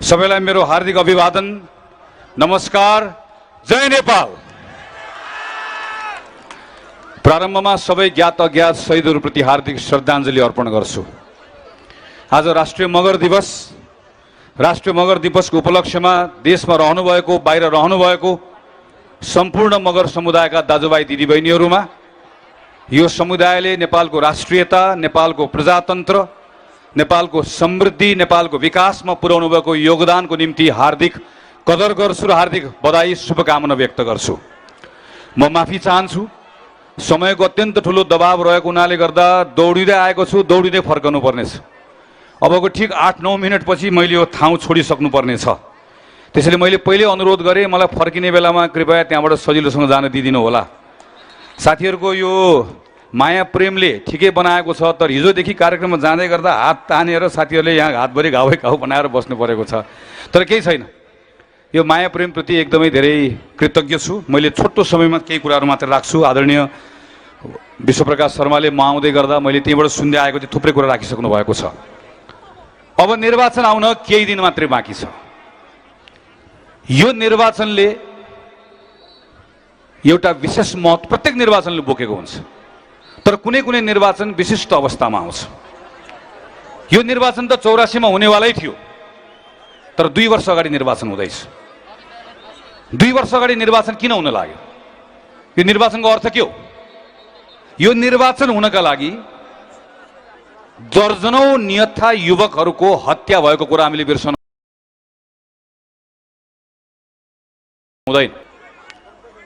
सबैलाई मेरो हार्दिक अभिवादन, नमस्कार, जय नेपाल। प्रारम्भमा सबै ज्ञात अज्ञात शहीदहरूप्रति हार्दिक श्रद्धाञ्जली अर्पण गर्छु। आज राष्ट्रिय मगर दिवस। राष्ट्रिय मगर दिवसको उपलक्ष्यमा देशमा रहनुभएको, बाहिर रहनुभएको सम्पूर्ण मगर समुदायका दाजुभाइ दिदीबहिनीहरूमा यो समुदायले नेपालको राष्ट्रियता, नेपालको प्रजातन्त्र, नेपालको समृद्धि, नेपालको विकासमा पुर्याउनु भएको योगदानको निम्ति हार्दिक कदर गर्छु र हार्दिक बधाई, शुभकामना व्यक्त गर्छु। म माफी चाहन्छु, समयको अत्यन्त ठुलो दबाव रहेको हुनाले गर्दा दौडिँदै आएको छु, दौडिँदै फर्कनु पर्नेछ। अबको ठिक 8-9 मिनटपछि मैले यो ठाउँ छोडिसक्नु पर्नेछ। त्यसैले मैले पहिले अनुरोध गरेँ, मलाई फर्किने बेलामा कृपया त्यहाँबाट सजिलोसँग जान दिदिनु होला। साथीहरूको यो माया प्रेमले ठिकै बनाएको छ, तर हिजोदेखि कार्यक्रममा जाँदै गर्दा हात तानेर साथीहरूले यहाँ हातभरि घाउ बनाएर बस्नु परेको छ। तर केही छैन, यो माया प्रेमप्रति एकदमै धेरै कृतज्ञ छु। मैले छोटो समयमा केही कुराहरू मात्र राख्छु। आदरणीय विश्वप्रकाश शर्माले म आउँदै गर्दा मैले त्यहीँबाट सुन्दै आएको चाहिँ थुप्रै कुरा राखिसक्नु भएको छ। अब निर्वाचन आउन केही दिन मात्रै बाँकी छ। यो निर्वाचनले एउटा विशेष महत्त्व प्रत्येक निर्वाचनले बोकेको हुन्छ, तर कुनै कुनै निर्वाचन विशिष्ट अवस्थामा आउँछ। यो निर्वाचन त 84 मा हुनेवालै थियो, तर 2 वर्ष अगाडि निर्वाचन हुँदैछ। 2 वर्ष अगाडि निर्वाचन किन हुन लाग्यो? यो निर्वाचनको अर्थ के हो? यो निर्वाचन हुनका लागि दर्जनौं निहत्था युवकहरूको हत्या भएको कुरा हामीले बिर्सनु हुँदैन।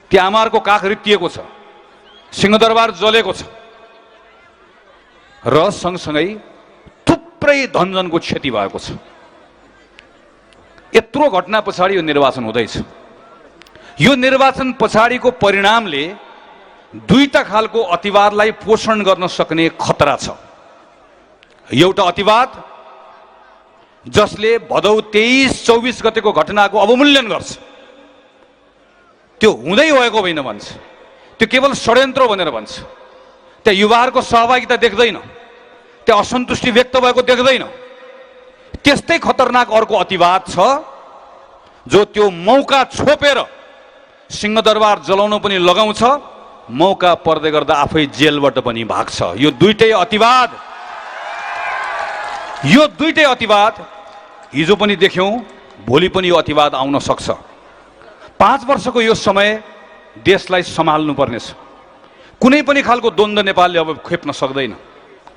ती आमाहरूको काख रित्तिएको छ, सिंहदरबार जलेको छ र सँगसँगै थुप्रै धनजनको क्षति भएको छ। यत्रो घटना पछाडि यो निर्वाचन हुँदैछ। यो निर्वाचन पछाडिको परिणामले दुईटा खालको अतिवादलाई पोषण गर्न सक्ने खतरा छ। एउटा अतिवाद जसले भदौ 23-24 गतेको घटनाको अवमूल्यन गर्छ, त्यो हुँदै भएको होइन भन्छ, त्यो केवल षड्यन्त्र भनेर भन्छ, त्यहाँ युवाहरूको सहभागिता देख्दैन, त्यहाँ असन्तुष्टि व्यक्त भएको देख्दैन। त्यस्तै खतरनाक अर्को अतिवाद छ जो त्यो मौका छोपेर सिंहदरबार जलाउन पनि लगाउँछ, मौका पर्दै गर्दा आफै जेलबाट पनि भाग्छ। यो दुईटै अतिवाद हिजो पनि देख्यौं, भोलि पनि यो अतिवाद आउन सक्छ। 5 वर्षको यो समय देशलाई सम्हाल्नु पर्नेछ। कुनै पनि खालको द्वन्द्व नेपालले अब खेप्न सक्दैन।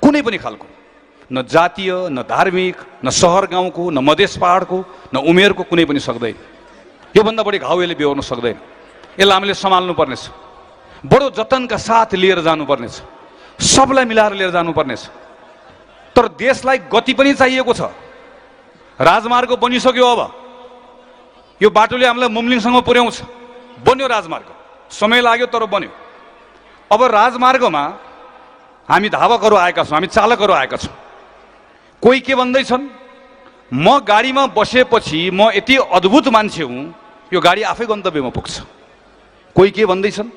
कुनै पनि खालको, न जातीय, न धार्मिक, न सहर गाउँको, न मधेस पहाडको, न उमेरको, कुनै पनि सक्दैन। योभन्दा बढी घाउ यसले बेहोर्न सक्दैन। यसलाई हामीले सम्हाल्नु पर्नेछ, बडो जतनका साथ लिएर जानुपर्नेछ, सबलाई मिलाएर लिएर जानुपर्नेछ। तर देशलाई गति पनि चाहिएको छ। राजमार्ग बनिसक्यो, अब यो बाटोले हामीलाई मुम्लिङसँग पुर्याउँछ। बन्यो राजमार्ग, समय लाग्यो तर बन्यो। अब राजमार्गमा हामी धावकहरू आएका छौँ, हामी चालकहरू आएका छौँ। कोही के भन्दैछन्, म गाडीमा बसेपछि म यति अद्भुत मान्छे हुँ, यो गाडी आफै गन्तव्यमा पुग्छ। कोही के भन्दैछन्,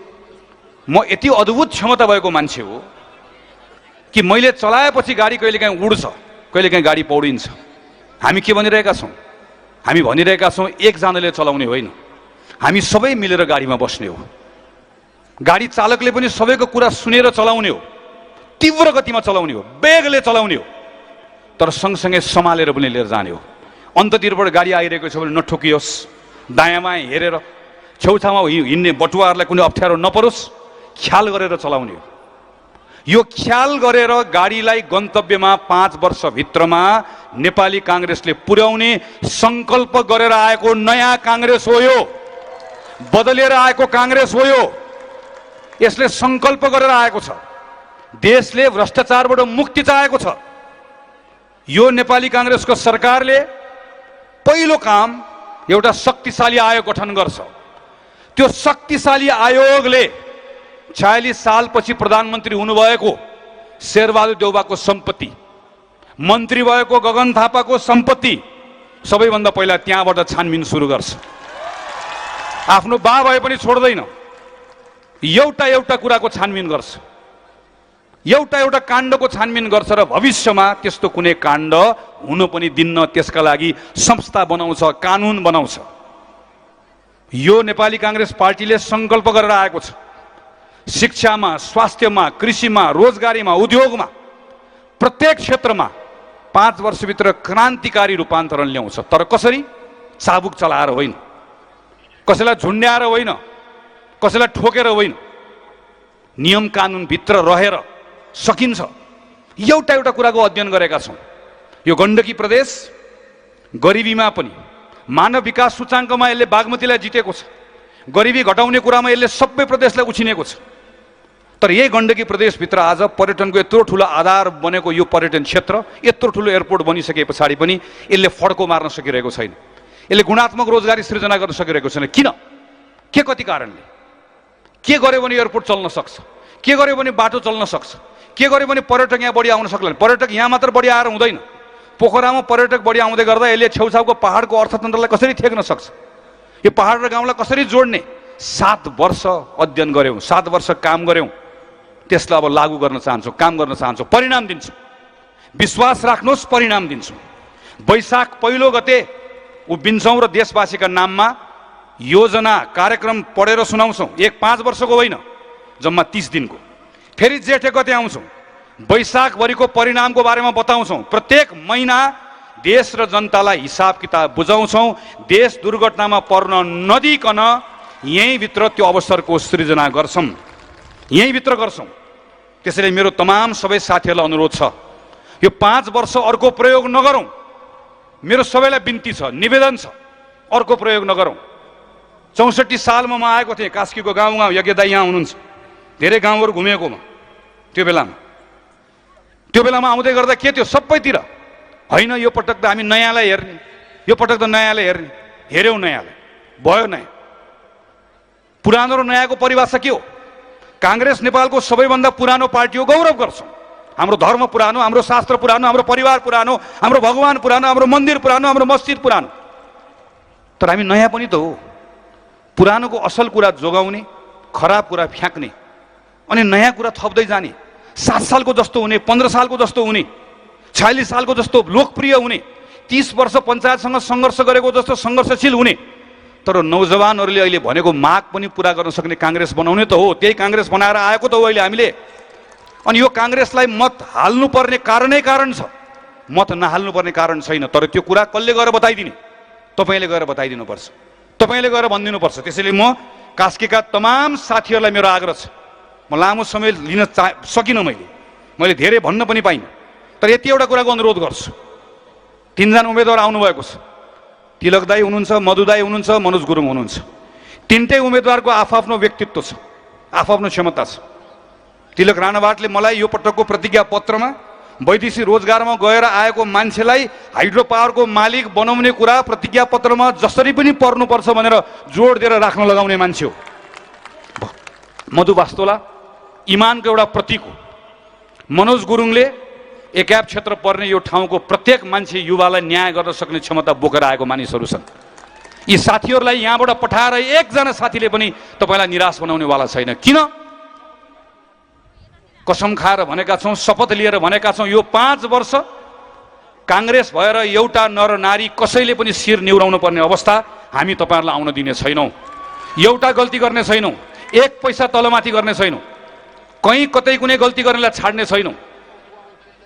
म यति अद्भुत क्षमता भएको मान्छे हो कि मैले चलाएपछि गाडी कहिलेकाहीँ उड्छ, कहिलेकाहीँ गाडी पौडिन्छ। हामी के भनिरहेका छौँ? हामी भनिरहेका छौँ एकजनाले चलाउने होइन, हामी सबै मिलेर गाडीमा बस्ने हो। गाडी चालकले पनि सबैको कुरा सुनेर चलाउने हो, तीव्र गतिमा चलाउने हो, वेगले चलाउने हो, तर सँगसँगै सम्हालेर पनि लिएर जाने हो। अन्ततिरबाट गाडी आइरहेको छ भने नठोकियोस्, दायाँमा हेरेर, छेउछाउमा हिँड्ने बटुवाहरूलाई कुनै अप्ठ्यारो नपरोस्, ख्याल गरेर चलाउने हो। यो ख्याल गरेर गाडीलाई गन्तव्यमा 5 वर्षभित्रमा नेपाली काङ्ग्रेसले पुर्याउने सङ्कल्प गरेर आएको नयाँ काङ्ग्रेस हो यो, बदलेर आएको काङ्ग्रेस हो यो। यसले सङ्कल्प गरेर आएको छ। देशले भ्रष्टाचारबाट मुक्ति चाहेको छ। यो नेपाली काङ्ग्रेसको सरकारले पहिलो काम एउटा शक्तिशाली आयोग गठन गर्छ। त्यो शक्तिशाली आयोगले 46 सालपछि प्रधानमन्त्री हुनुभएको शेरबहादुर देउवाको सम्पत्ति, मन्त्री भएको गगन थापाको सम्पत्ति सबैभन्दा पहिला त्यहाँबाट छानबिन सुरु गर्छ। आफ्नो बा भए पनि छोड्दैन, एउटा एउटा कुराको छानबिन गर्छ। एउटा एउटा काण्डको छानबिन गर्छ र भविष्यमा त्यस्तो कुनै काण्ड हुन पनि दिन्न, त्यसका लागि संस्था बनाउँछ, कानुन बनाउँछ। यो नेपाली काङ्ग्रेस पार्टीले सङ्कल्प गरेर आएको छ। शिक्षामा, स्वास्थ्यमा, कृषिमा, रोजगारीमा, उद्योगमा, प्रत्येक क्षेत्रमा 5 वर्षभित्र क्रान्तिकारी रूपान्तरण ल्याउँछ। तर कसरी? चाबुक चलाएर होइन, कसैलाई झुन्ड्याएर होइन, कसैलाई ठोकेर होइन, नियम कानुनभित्र रहेर सकिन्छ। एउटा एउटा कुराको अध्ययन गरेका छौँ। यो गण्डकी प्रदेश गरिबीमा पनि, मानव विकास सूचाङ्कमा यसले बागमतीलाई जितेको छ। गरिबी घटाउने कुरामा यसले सबै प्रदेशलाई उछिनेको छ। तर यही गण्डकी प्रदेशभित्र आज पर्यटनको यत्रो ठुलो आधार बनेको यो पर्यटन क्षेत्र, यत्रो ठुलो एयरपोर्ट बनिसके पछाडि पनि यसले फड्को मार्न सकिरहेको छैन। यसले गुणात्मक रोजगारी सृजना गर्न सकिरहेको छैन। किन? के कति कारणले? के गर्यो भने एयरपोर्ट चल्न सक्छ? के गर्यो भने बाटो चल्न सक्छ? के गर्यो भने पर्यटक यहाँ बढी आउन सक्ला? पर्यटक यहाँ मात्र बढी आएर हुँदैन। पोखरामा पर्यटक बढी आउँदै गर्दा यसले छेउछाउको पहाडको अर्थतन्त्रलाई कसरी थेक्न सक्छ? यो पहाड र गाउँलाई कसरी जोड्ने? 7 वर्ष अध्ययन गऱ्यौँ, 7 वर्ष काम गऱ्यौँ। त्यसलाई अब लागू गर्न चाहन्छौँ, काम गर्न चाहन्छौँ, परिणाम दिन्छौँ। विश्वास राख्नुहोस्, परिणाम दिन्छौँ। वैशाख 1 गते उभिन्छौँ र देशवासीका नाममा योजना कार्यक्रम पढेर सुनाउँछौँ। 5 वर्षको होइन, जम्मा 30 दिनको। फेरि जेठ गते आउँछौँ, वैशाखभरिको परिणामको बारेमा बताउँछौँ। प्रत्येक महिना देश र जनतालाई हिसाब किताब बुझाउँछौँ। देश दुर्घटनामा पर्न नदिकन यहीँभित्र त्यो अवसरको सृजना गर्छौँ, यहीँभित्र गर्छौँ। त्यसैले मेरो तमाम सबै साथीहरूलाई अनुरोध छ, यो 5 वर्ष अर्को प्रयोग नगरौँ। मेरो सबैलाई बिन्ती छ, निवेदन छ, अर्को प्रयोग नगरौँ। 64 सालमा म आएको थिएँ कास्कीको गाउँ गाउँ। यज्ञ दाइ यहाँ हुनुहुन्छ, धेरै गाउँहरू घुमेकोमा। त्यो बेलामा आउँदै गर्दा के थियो? सबैतिर होइन, यो पटक त हामी नयाँलाई हेर्ने, यो पटक त नयाँलाई हेर्ने। हेऱ्यौँ नयाँलाई, भयो नयाँ। पुरानो र नयाँको परिभाषा के हो? काङ्ग्रेस नेपालको सबैभन्दा पुरानो पार्टी हो, गौरव गर्छौँ। हाम्रो धर्म पुरानो, हाम्रो शास्त्र पुरानो, हाम्रो परिवार पुरानो, हाम्रो भगवान पुरानो, हाम्रो मन्दिर पुरानो, हाम्रो मस्जिद पुरानो। तर हामी नयाँ पनि त हो। पुरानोको असल कुरा जोगाउने, खराब कुरा फ्याँक्ने, अनि नयाँ कुरा थप्दै जाने। 7 सालको जस्तो हुने, 15 सालको जस्तो हुने, 46 सालको जस्तो लोकप्रिय हुने, 30 वर्ष पञ्चायतसँग सङ्घर्ष गरेको जस्तो सङ्घर्षशील हुने। तर नौजवानहरूले अहिले भनेको माग पनि पुरा गर्न सक्ने काङ्ग्रेस बनाउने त हो। त्यही काङ्ग्रेस बनाएर आएको त हो अहिले हामीले। अनि यो काङ्ग्रेसलाई मत हाल्नुपर्ने कारण छ, मत नहाल्नुपर्ने कारण छैन। तर त्यो कुरा कसले गएर बताइदिने? तपाईँले गएर बताइदिनुपर्छ, तपाईँले गएर भनिदिनुपर्छ। त्यसैले म कास्कीका तमाम साथीहरूलाई मेरो आग्रह छ। म लामो समय लिन सकिनँ, मैले धेरै भन्न पनि पाइनँ। तर यति एउटा कुराको अनुरोध गर्छु। 3 जना उम्मेदवार आउनुभएको छ। तिलक दाई हुनुहुन्छ, मधु दाई हुनुहुन्छ, मनोज गुरुङ हुनुहुन्छ। 3टै उम्मेदवारको आफ्नो व्यक्तित्व छ, आफ्नो क्षमता छ। तिलक राणावाटले मलाई यो पटकको प्रतिज्ञा पत्रमा वैदेशिक रोजगारमा गएर आएको मान्छेलाई हाइड्रो पावरको मालिक बनाउने कुरा प्रतिज्ञा पत्रमा जसरी पनि पर्नुपर्छ भनेर जोड दिएर राख्न लगाउने मान्छे हो। मधु वास्तोला इमानको एउटा प्रतीक हो। मनोज गुरुङले एकाप क्षेत्र पर्ने यो ठाउँको प्रत्येक मान्छे युवालाई न्याय गर्न सक्ने क्षमता बोकेर आएको मानिसहरू छन्। यी साथीहरूलाई यहाँबाट पठाएर एकजना साथीले पनि तपाईँलाई निराश बनाउनेवाला छैन। किन? कसम खाएर भनेका छौँ, शपथ लिएर भनेका छौँ, यो 5 वर्ष काङ्ग्रेस भएर एउटा नर नारी कसैले पनि शिर निहुराउनु पर्ने अवस्था हामी तपाईँहरूलाई आउन दिने छैनौँ। एउटा गल्ती गर्ने छैनौँ, 1 पैसा तलमाथि गर्ने छैनौँ, कहीँ कतै कुनै गल्ती गर्नेलाई छाड्ने छैनौँ।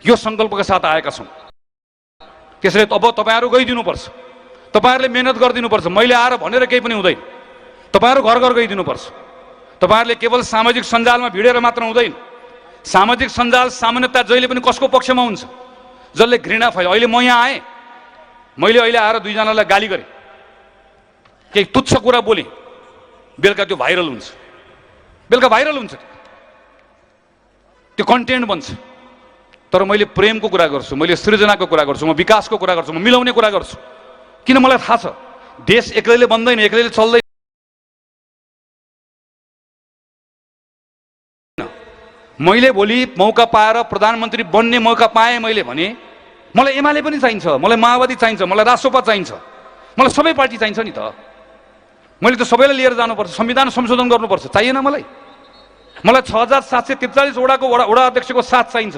यो सङ्कल्पका साथ आएका छौँ। त्यसैले अब तपाईँहरू गइदिनुपर्छ, तपाईँहरूले मेहनत गरिदिनुपर्छ। मैले आएर भनेर केही पनि हुँदैन। तपाईँहरू घर घर गइदिनुपर्छ। तपाईँहरूले केवल सामाजिक सञ्जालमा भिडेर मात्र हुँदैन। सामाजिक सञ्जाल सामान्यतया जहिले पनि कसको पक्षमा हुन्छ? जसले घृणा फैला। अहिले म यहाँ आएँ, मैले अहिले आएर 2 जनालाई गाली गरेँ, केही तुच्छ कुरा बोलेँ, बेलुका त्यो भाइरल हुन्छ, बेलुका भाइरल हुन्छ, त्यो कन्टेन्ट बन्छ। तर मैले प्रेमको कुरा गर्छु, मैले सृजनाको कुरा गर्छु, म विकासको कुरा गर्छु, म मिलाउने कुरा गर्छु। किन? मलाई थाहा छ देश एक्लैले बन्दैन, एक्लैले चल्दैन। मैले भोलि मौका पाएर प्रधानमन्त्री बन्ने मौका पाएँ मैले भने मलाई एमाले पनि चाहिन्छ, मलाई माओवादी चाहिन्छ, मलाई रासोपा चाहिन्छ, मलाई सबै पार्टी चाहिन्छ नि त। मैले त सबैलाई लिएर जानुपर्छ, संविधान संशोधन गर्नुपर्छ, चाहिएन मलाई? मलाई 6,743 वडाको वडा अध्यक्षको साथ चाहिन्छ।